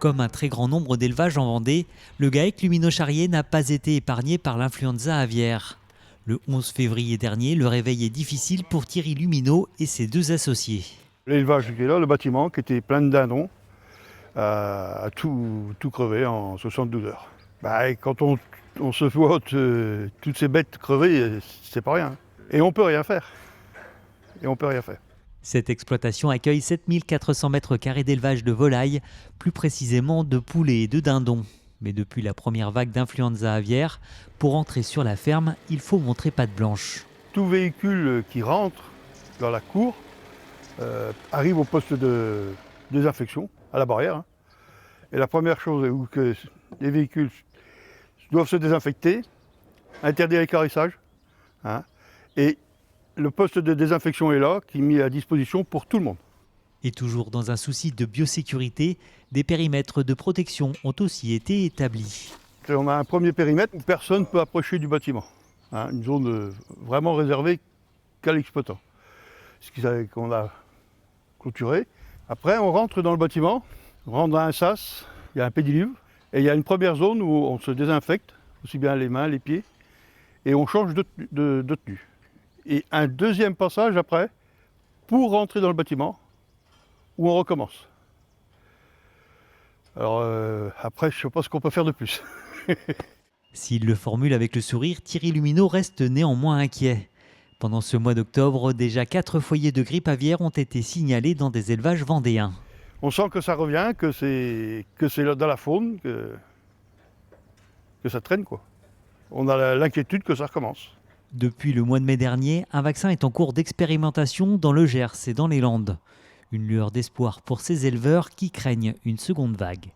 Comme un très grand nombre d'élevages en Vendée, le GAEC Lumino-Charrier n'a pas été épargné par l'influenza aviaire. Le 11 février dernier, le réveil est difficile pour Thierry Luminot et ses deux associés. L'élevage qui est là, le bâtiment qui était plein de dindons, a tout crevé en 72 heures. Et quand on se voit toutes ces bêtes crevées, c'est pas rien. Et on peut rien faire. Cette exploitation accueille 7400 mètres carrés d'élevage de volailles, plus précisément de poulets et de dindons. Mais depuis la première vague d'influenza aviaire, pour entrer sur la ferme, il faut montrer patte blanche. Tout véhicule qui rentre dans la cour arrive au poste de désinfection, à la barrière. Et la première chose est que les véhicules doivent se désinfecter, interdire l'équarrissage. Et le poste de désinfection est là, qui est mis à disposition pour tout le monde. Et toujours dans un souci de biosécurité, des périmètres de protection ont aussi été établis. On a un premier périmètre où personne ne peut approcher du bâtiment. Une zone vraiment réservée qu'à l'exploitant. Ce qu'on a clôturé. Après, on rentre dans le bâtiment, on rentre dans un sas, il y a un pédiluve, et il y a une première zone où on se désinfecte, aussi bien les mains, les pieds, et on change de tenue. Et un deuxième passage après, pour rentrer dans le bâtiment, où on recommence. Alors après, je ne sais pas ce qu'on peut faire de plus. S'il le formule avec le sourire, Thierry Luminot reste néanmoins inquiet. Pendant ce mois d'octobre, déjà 4 foyers de grippe aviaire ont été signalés dans des élevages vendéens. On sent que ça revient, que c'est dans la faune, que ça traîne, quoi. On a l'inquiétude que ça recommence. Depuis le mois de mai dernier, un vaccin est en cours d'expérimentation dans le Gers et dans les Landes. Une lueur d'espoir pour ces éleveurs qui craignent une seconde vague.